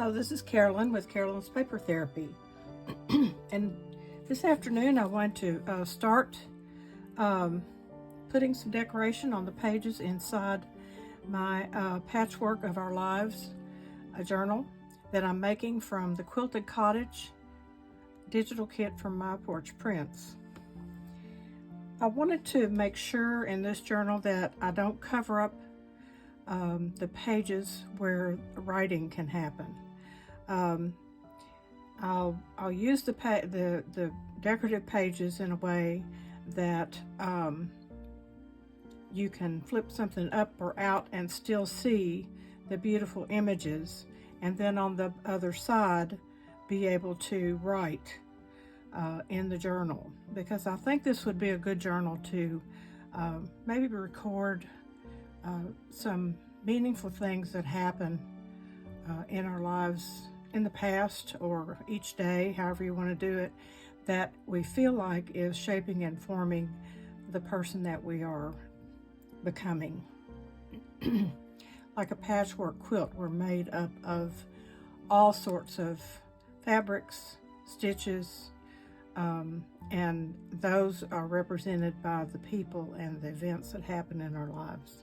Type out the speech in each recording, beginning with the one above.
Hello, this is Carolyn with Carolyn's Paper Therapy. And this afternoon I want to start putting some decoration on the pages inside my Patchwork of Our Lives journal that I'm making from the Quilted Cottage digital kit from My Porch Prints. I wanted to make sure in this journal that I don't cover up the pages where writing can happen. I'll use the decorative pages in a way that you can flip something up or out and still see the beautiful images, and then on the other side be able to write in the journal, because I think this would be a good journal to maybe record some meaningful things that happen in our lives in the past or each day, however you want to do it, that we feel like is shaping and forming the person that we are becoming. Like a patchwork quilt, we're made up of all sorts of fabrics, stitches, and those are represented by the people and the events that happen in our lives.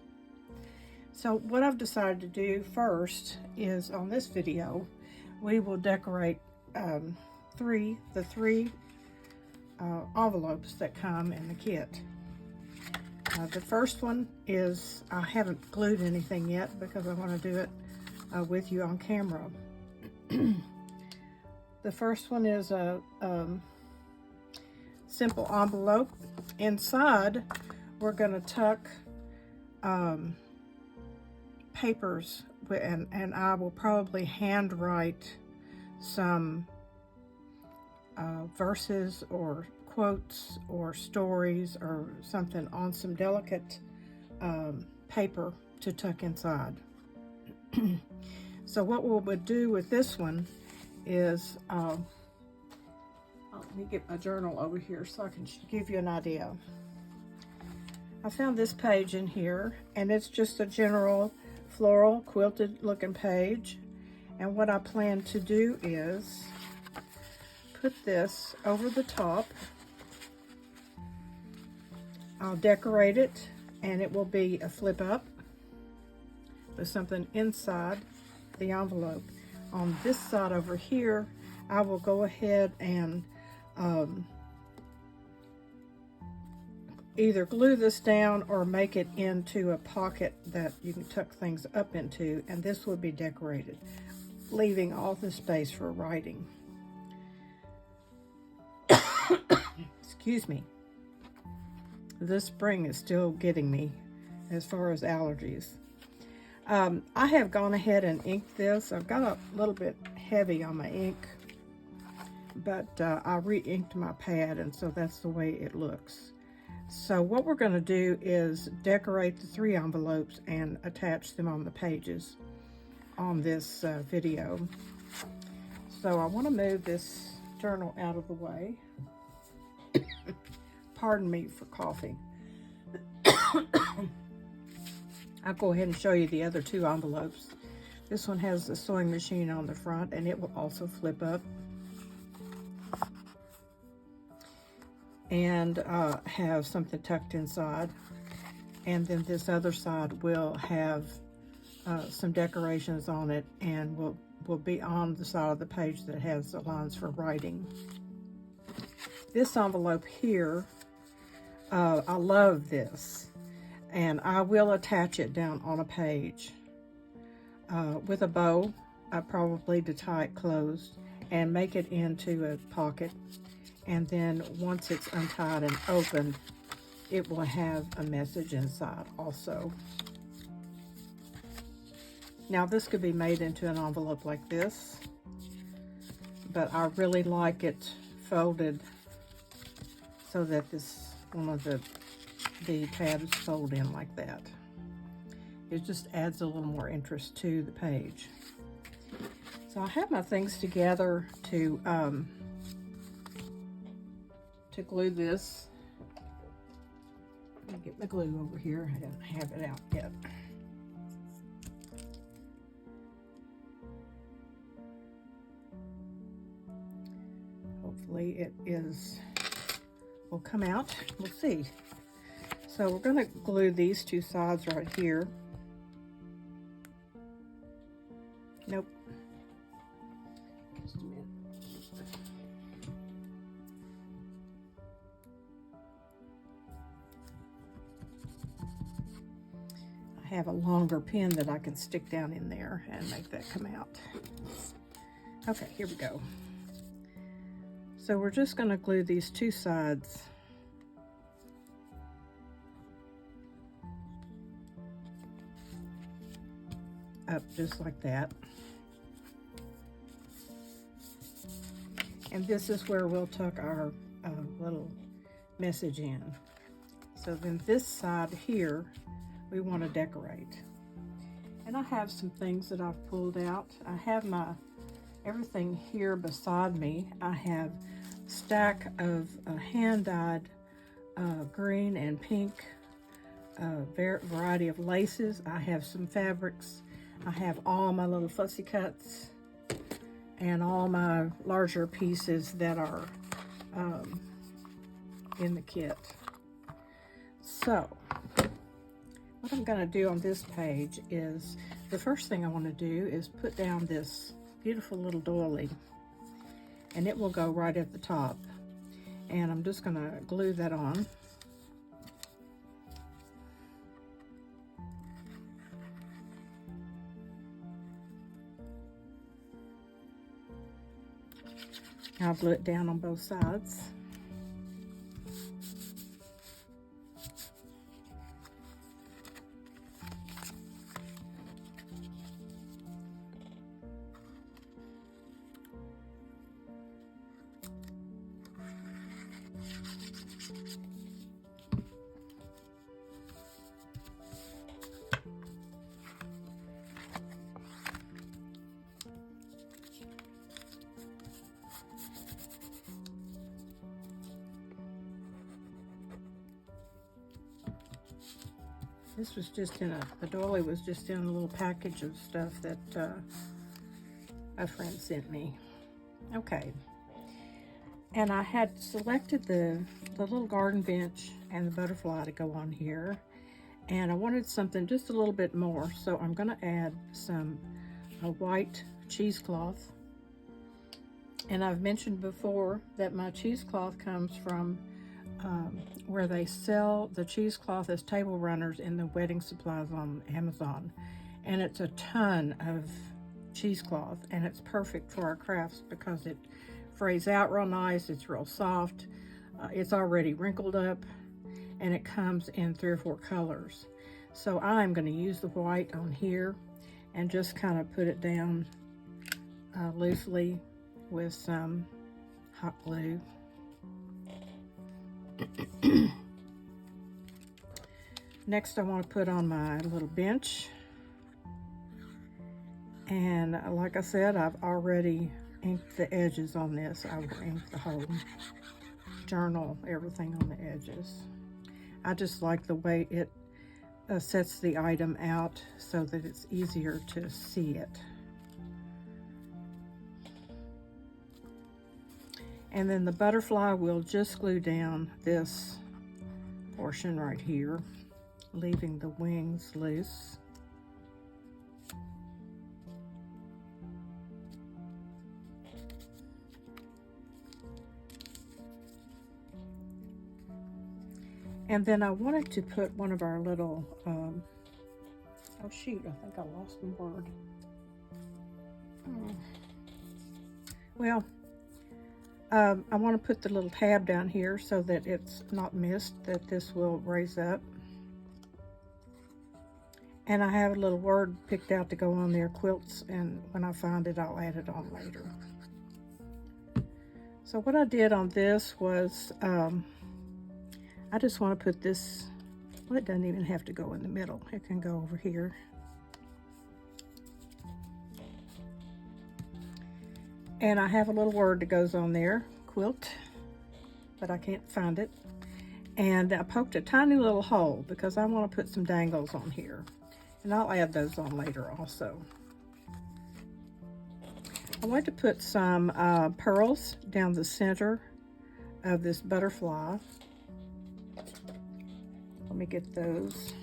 So what I've decided to do first is, on this video, we will decorate the three envelopes that come in the kit. The first one is, I haven't glued anything yet because I want to do it with you on camera. The first one is a simple envelope. Inside, we're going to tuck papers, and I will probably handwrite some verses or quotes or stories or something on some delicate paper to tuck inside. So what we would do with this one is, let me get my journal over here so I can give you an idea. I found this page in here, and it's just a general floral quilted looking page, and what I plan to do is put this over the top. I'll decorate it, and it will be a flip up with something inside the envelope. On this side over here, I will go ahead and either glue this down or make it into a pocket that you can tuck things up into, and this will be decorated, leaving all the space for writing. Excuse me. This spring is still getting me as far as allergies. I have gone ahead and inked this. I've got a little bit heavy on my ink, but I re-inked my pad, and so that's the way it looks. So what we're going to do is decorate the three envelopes and attach them on the pages on this video. So I want to move this journal out of the way. Pardon me for coughing. I'll go ahead and show you the other two envelopes. This one has the sewing machine on the front, and it will also flip up and have something tucked inside. And then this other side will have some decorations on it, and will be on the side of the page that has the lines for writing. This envelope here, I love this, and I will attach it down on a page with a bow, probably to tie it closed, and make it into a pocket. And then once it's untied and opened, it will have a message inside also. Now this could be made into an envelope like this, but I really like it folded so that this one of the tabs fold in like that. It just adds a little more interest to the page. So I have my things together to glue this. Let me get my glue over here. I don't have it out yet. hopefully will come out. We'll see. So we're going to glue these two sides right here. Nope. Just a minute. I have a longer pin that I can stick down in there and make that come out. Okay, here we go. So we're just going to glue these two sides up just like that. And this is where we'll tuck our little message in. So then this side here, we want to decorate. And I have some things that I've pulled out. I have everything here beside me. I have a stack of hand-dyed green and pink variety of laces. I have some fabrics. I have all my little fussy cuts and all my larger pieces that are in the kit. So what I'm going to do on this page is, the first thing I want to do is put down this beautiful little doily, and it will go right at the top. And I'm just going to glue that on. I'll glue it down on both sides. This was just the doily was just in a little package of stuff that a friend sent me. Okay. And I had selected the little garden bench and the butterfly to go on here. And I wanted something just a little bit more. So I'm going to add a white cheesecloth. And I've mentioned before that my cheesecloth comes from where they sell the cheesecloth as table runners in the wedding supplies on Amazon. And it's a ton of cheesecloth, and it's perfect for our crafts because it frays out real nice, it's real soft, it's already wrinkled up, and it comes in 3 or 4 colors. So I'm going to use the white on here and just kind of put it down loosely with some hot glue. Next, I want to put on my little bench, and like I said, I've already inked the edges on this. I will ink the whole journal, everything on the edges. I just like the way it sets the item out so that it's easier to see it. And then the butterfly will just glue down this portion right here, leaving the wings loose. And then I wanted to put one of our little, oh shoot, I think I lost my word. Well, I want to put the little tab down here so that it's not missed, that this will raise up. And I have a little word picked out to go on there, quilts, and when I find it, I'll add it on later. So what I did on this was, I just want to put this, well, it doesn't even have to go in the middle. It can go over here. And I have a little word that goes on there, quilt, but I can't find it. And I poked a tiny little hole because I want to put some dangles on here. And I'll add those on later also. I want to put some pearls down the center of this butterfly. Let me get those.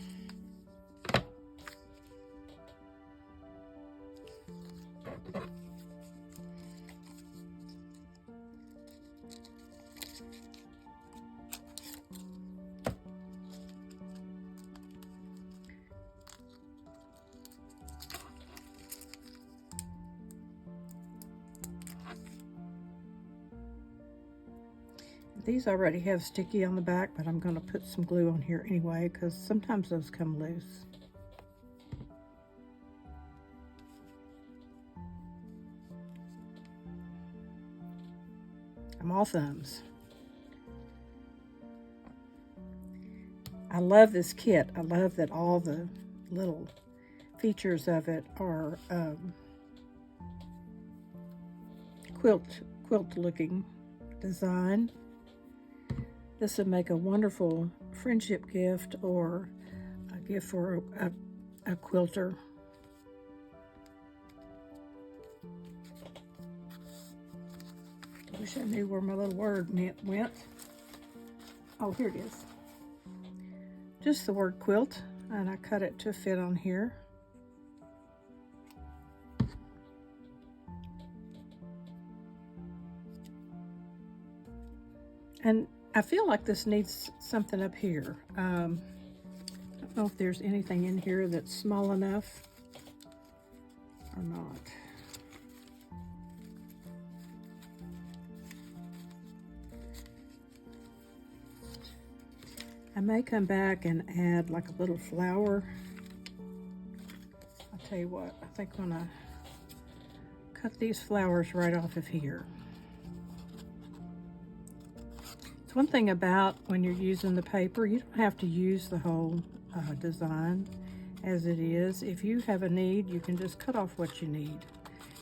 These already have sticky on the back, but I'm going to put some glue on here anyway because sometimes those come loose. I'm all thumbs. I love this kit. I love that all the little features of it are quilt looking design. This would make a wonderful friendship gift or a gift for a quilter. I wish I knew where my little word went. Oh, here it is. Just the word quilt, and I cut it to fit on here. And I feel like this needs something up here. I don't know if there's anything in here that's small enough or not. I may come back and add like a little flower. I'll tell you what, I think I'm gonna cut these flowers right off of here. One thing about when you're using the paper, you don't have to use the whole design as it is. If you have a need, you can just cut off what you need.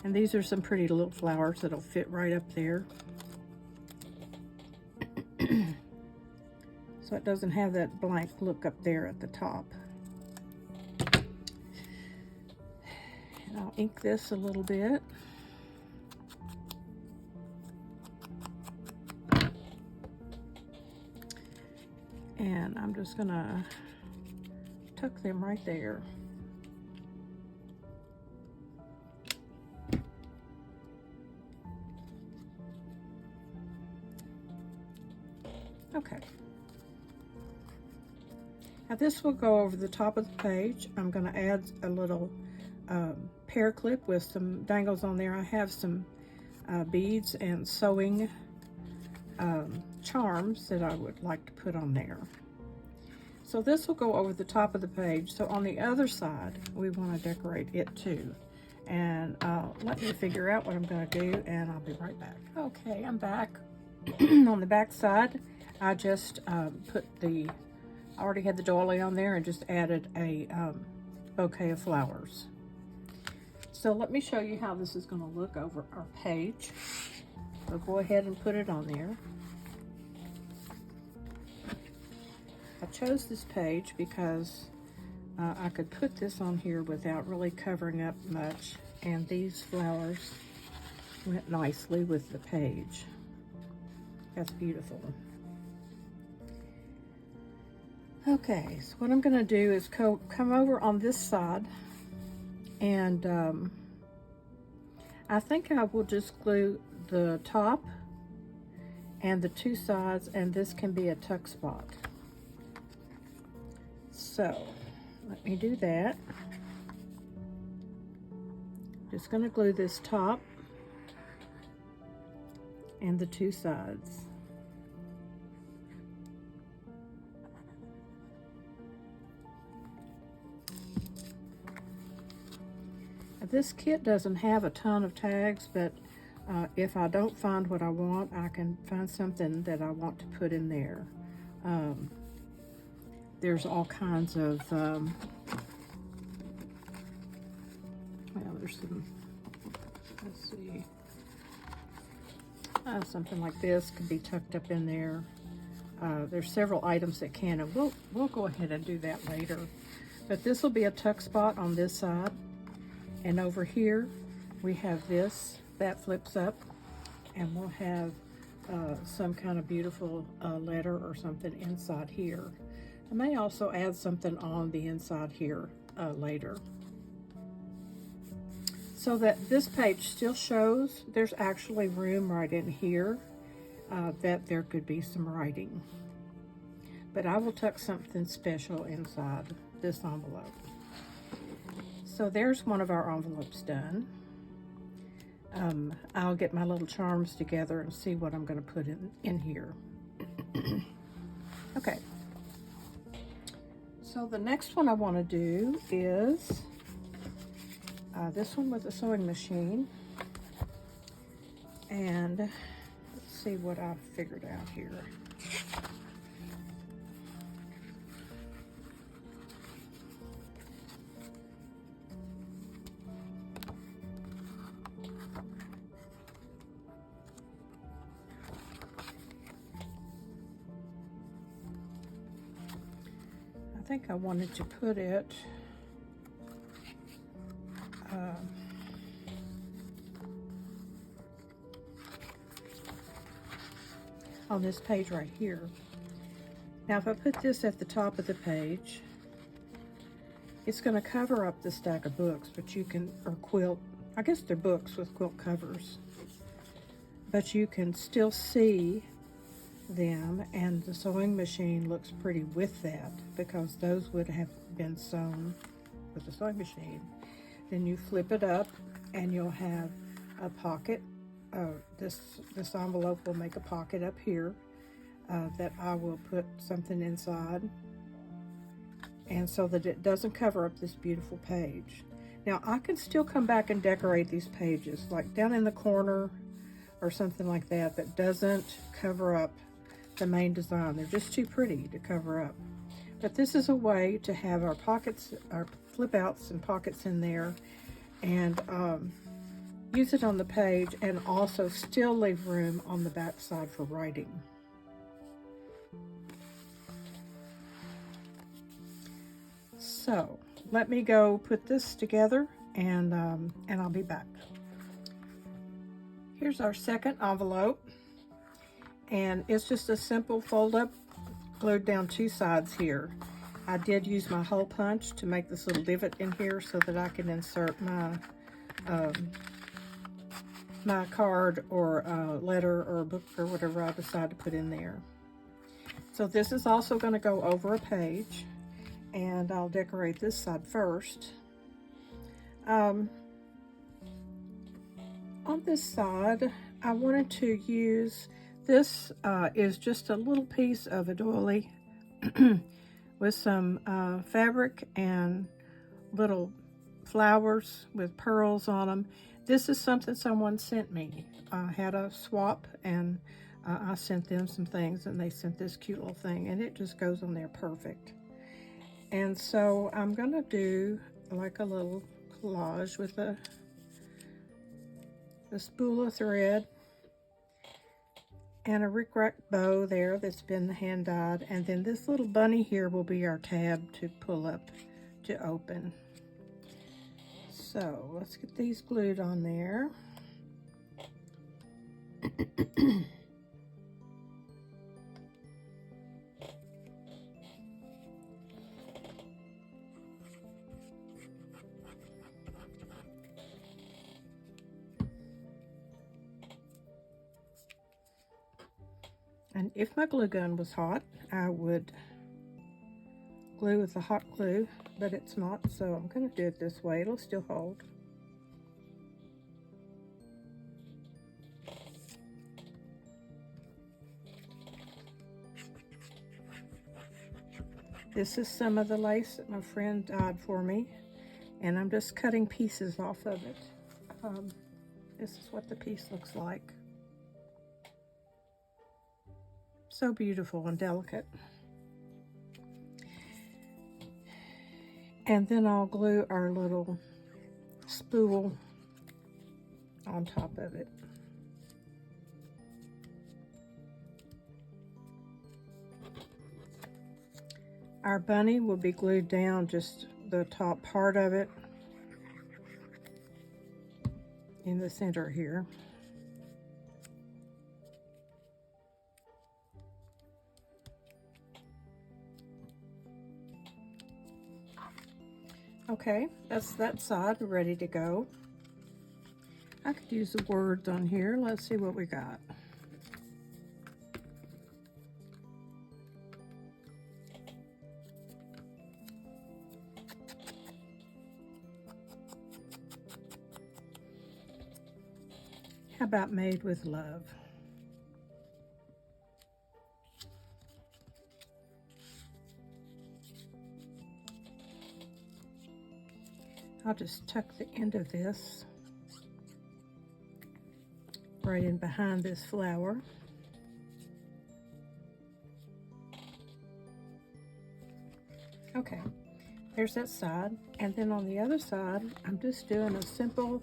And these are some pretty little flowers that'll fit right up there. So it doesn't have that blank look up there at the top. And I'll ink this a little bit. And I'm just gonna tuck them right there. Okay. Now this will go over the top of the page. I'm gonna add a little pear clip with some dangles on there. I have some beads and sewing charms that I would like to put on there. So this will go over the top of the page. So on the other side, we want to decorate it too. And let me figure out what I'm going to do, and I'll be right back. Okay, I'm back. On the back side, I just I already had the doily on there and just added a bouquet of flowers. So let me show you how this is going to look over our page. So go ahead and put it on there. I chose this page because I could put this on here without really covering up much, and these flowers went nicely with the page. That's beautiful. Okay, so what I'm going to do is come over on this side, and I think I will just glue the top and the two sides, and this can be a tuck spot. So let me do that. Just going to glue this top and the two sides. This kit doesn't have a ton of tags, but if I don't find what I want, I can find something that I want to put in there. There's all kinds of, well, there's some, let's see, something like this could be tucked up in there. There's several items that can, and we'll go ahead and do that later. But this will be a tuck spot on this side. And over here, we have this that flips up, and we'll have some kind of beautiful letter or something inside here. I may also add something on the inside here later, so that this page still shows there's actually room right in here that there could be some writing. But I will tuck something special inside this envelope. So there's one of our envelopes done. I'll get my little charms together and see what I'm going to put in here. Okay. So the next one I want to do is this one with a sewing machine. And let's see what I figured out here. I think I wanted to put it on this page right here. Now if I put this at the top of the page, it's going to cover up the stack of books, but you can, or quilt, I guess they're books with quilt covers, but you can still see them, and the sewing machine looks pretty with that because those would have been sewn with the sewing machine. Then you flip it up and you'll have a pocket. This envelope will make a pocket up here that I will put something inside, and so that it doesn't cover up this beautiful page. Now I can still come back and decorate these pages, like down in the corner or something like that, that doesn't cover up the main design. They're just too pretty to cover up. But this is a way to have our pockets, our flip outs and pockets in there, and use it on the page, and also still leave room on the back side for writing. So let me go put this together, and I'll be back. Here's our second envelope, and it's just a simple fold up, glued down two sides here. I did use my hole punch to make this little divot in here so that I can insert my my card or letter or book or whatever I decide to put in there. So this is also going to go over a page, and I'll decorate this side first. On this side, I wanted to use, this is just a little piece of a doily with some fabric and little flowers with pearls on them. This is something someone sent me. I had a swap, and I sent them some things, and they sent this cute little thing, and it just goes on there perfect. And so I'm gonna do like a little collage with a spool of thread and a rickrack bow there that's been hand dyed, and then this little bunny here will be our tab to pull up to open. So let's get these glued on there. And if my glue gun was hot, I would glue with the hot glue, but it's not, so I'm going to do it this way. It'll still hold. This is some of the lace that my friend dyed for me, and I'm just cutting pieces off of it. This is what the piece looks like. So beautiful and delicate. And then I'll glue our little spool on top of it. Our bunny will be glued down, just the top part of it. in the center here. Okay, that's that side ready to go. I could use the words on here. Let's see what we got. How about made with love? I'll just tuck the end of this right in behind this flower. Okay, there's that side. And then on the other side, I'm just doing a simple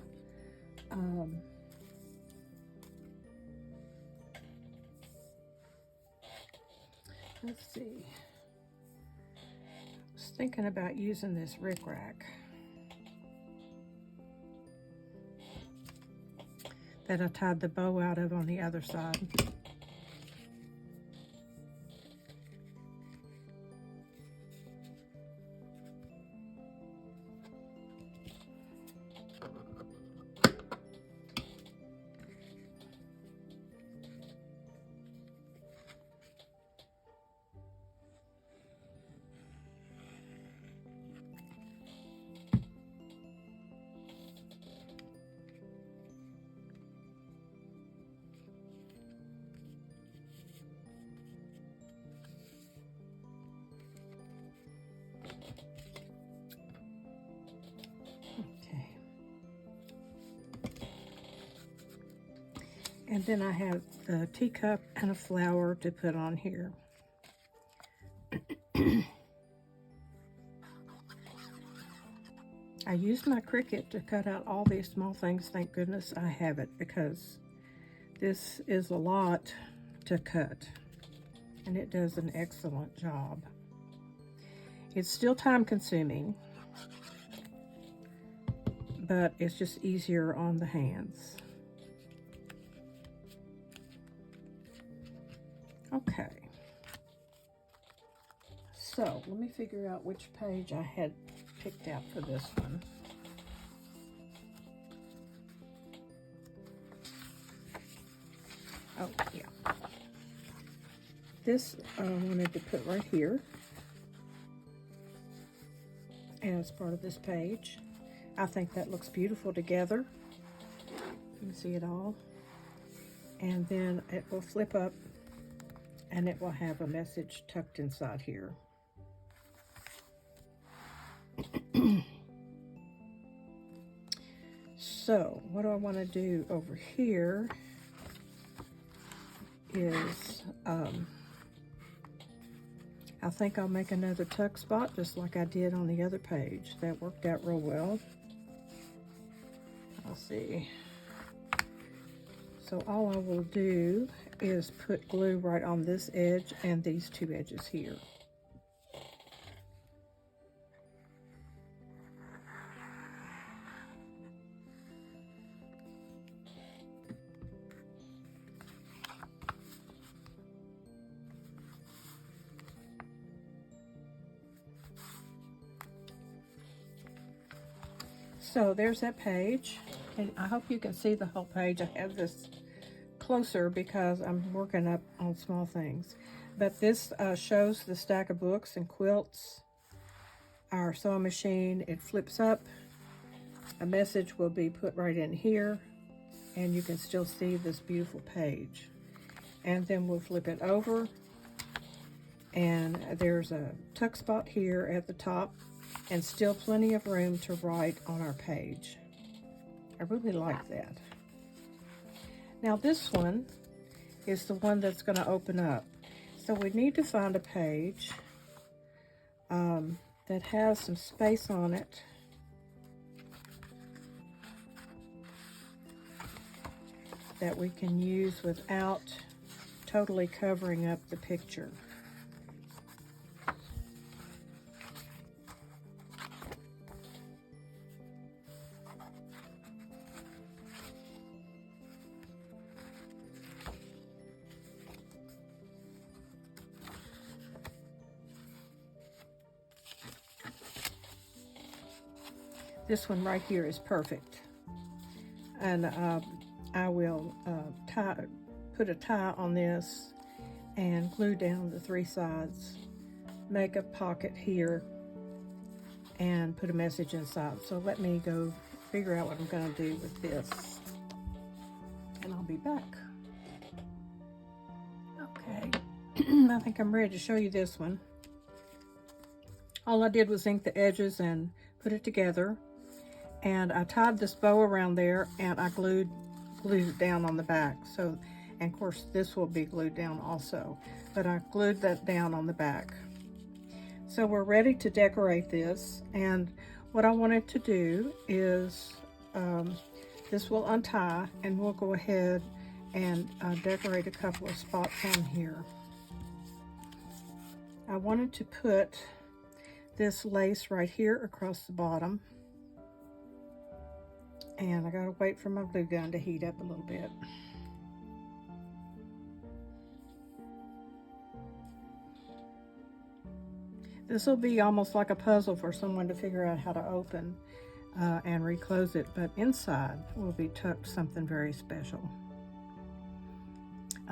let's see. I was thinking about using this rickrack that I tied the bow out of on the other side. And then I have the teacup and a flower to put on here. I used my Cricut to cut out all these small things. Thank goodness I have it, because this is a lot to cut, and it does an excellent job. It's still time consuming, but it's just easier on the hands. Okay, so let me figure out which page I had picked out for this one. Oh, yeah. This I wanted to put right here as part of this page. I think that looks beautiful together. You can see it all. And then it will flip up and it will have a message tucked inside here. So what I want to do over here is I think I'll make another tuck spot just like I did on the other page. That worked out real well. I'll see. So all I will do is put glue right on this edge and these two edges here. So there's that page, and I hope you can see the whole page. I have this closer because I'm working up on small things. But this shows the stack of books and quilts, our sewing machine. It flips up. A message will be put right in here, and you can still see this beautiful page. And then we'll flip it over, and there's a tuck spot here at the top, and still plenty of room to write on our page. I really like that. Now this one is the one that's going to open up. So we need to find a page that has some space on it. That we can use without totally covering up the picture. this one right here is perfect. And I will put a tie on this and glue down the 3 sides, make a pocket here, and put a message inside. So let me go figure out what I'm going to do with this, and I'll be back. Okay, I think I'm ready to show you this one. All I did was ink the edges and put it together, and I tied this bow around there, and I glued it down on the back. So, and of course this will be glued down also, but I glued that down on the back. So we're ready to decorate this, and what I wanted to do is this will untie, and we'll go ahead and decorate a couple of spots on here. I wanted to put this lace right here across the bottom, and I gotta wait for my glue gun to heat up a little bit. This will be almost like a puzzle for someone to figure out how to open and reclose it, but inside will be tucked something very special.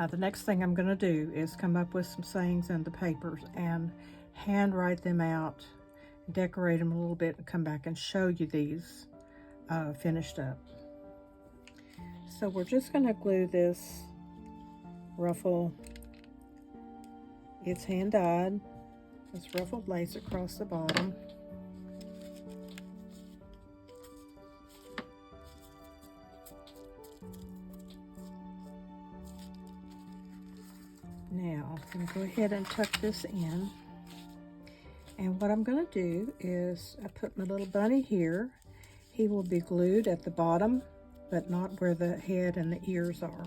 The next thing I'm going to do is come up with some sayings in the papers and hand write them out, decorate them a little bit, and come back and show you these finished up. So we're just going to glue this ruffle. It's hand dyed. This ruffled lace across the bottom. Now I'm going to go ahead and tuck this in, and what I'm going to do is I put my little bunny here. He will be glued at the bottom, but not where the head and the ears are.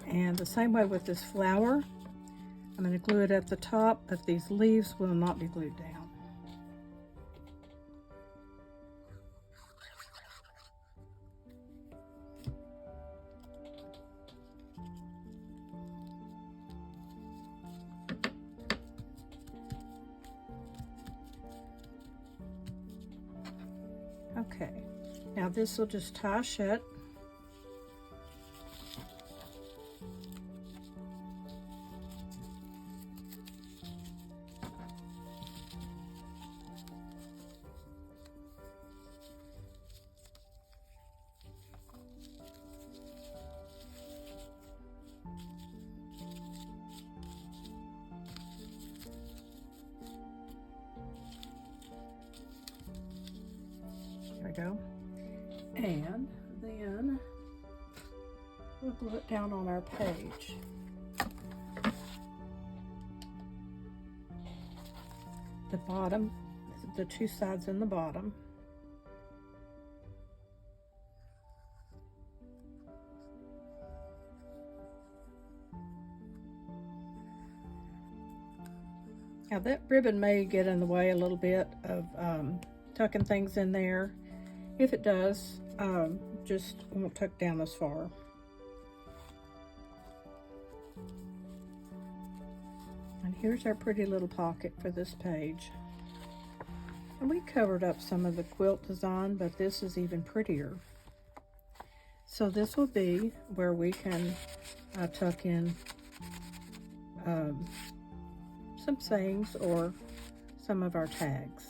And the same way with this flower, I'm going to glue it at the top, but these leaves will not be glued down. Okay, now this will just tie shut. There we go. And then we'll glue it down on our page. The bottom, the 2 sides in the bottom. Now that ribbon may get in the way a little bit of tucking things in there. If it does, just won't tuck down as far. And here's our pretty little pocket for this page. And we covered up some of the quilt design, but this is even prettier. So this will be where we can tuck in some sayings or some of our tags.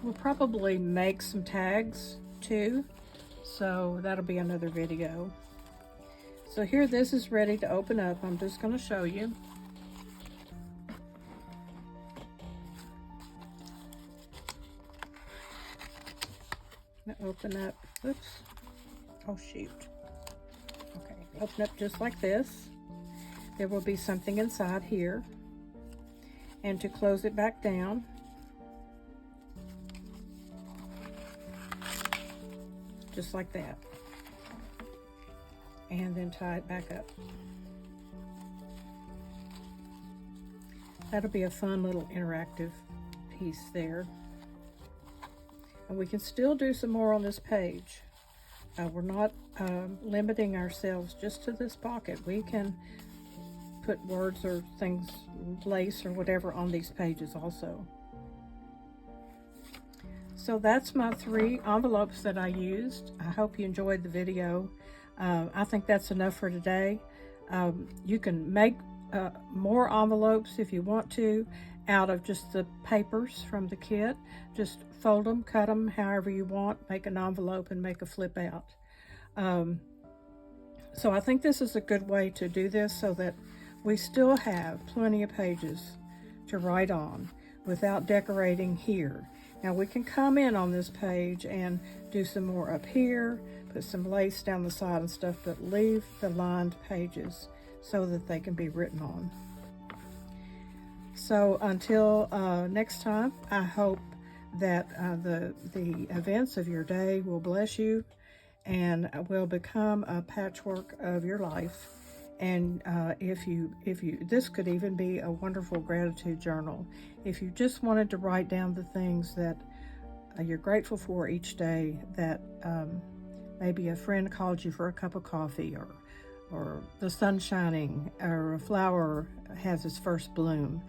We'll probably make some tags too, so that'll be another video. So here, this is ready to open up. I'm just going to show you. I'm gonna open up, oops, oh shoot. Okay, open up just like this. There will be something inside here. And to close it back down, just like that, and then tie it back up. That'll be a fun little interactive piece there. And we can still do some more on this page. We're not limiting ourselves just to this pocket. We can put words or things, lace or whatever, on these pages also. So that's my 3 envelopes that I used. I hope you enjoyed the video. I think that's enough for today. You can make more envelopes if you want to out of just the papers from the kit. Just fold them, cut them however you want, make an envelope and make a flip out. So I think this is a good way to do this so that we still have plenty of pages to write on without decorating here. Now we can come in on this page and do some more up here, put some lace down the side and stuff, but leave the lined pages so that they can be written on. So until next time, I hope that the events of your day will bless you and will become a patchwork of your life. And if you, this could even be a wonderful gratitude journal. If you just wanted to write down the things that you're grateful for each day, that maybe a friend called you for a cup of coffee, or the sun shining, or a flower has its first bloom.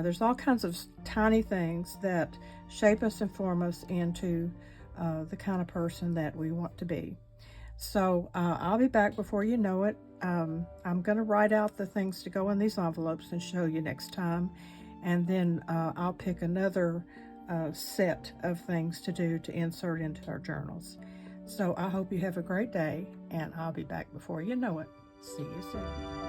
There's all kinds of tiny things that shape us and form us into the kind of person that we want to be. So I'll be back before you know it. I'm going to write out the things to go in these envelopes and show you next time. And then I'll pick another set of things to do to insert into our journals. So I hope you have a great day, and I'll be back before you know it. See you soon.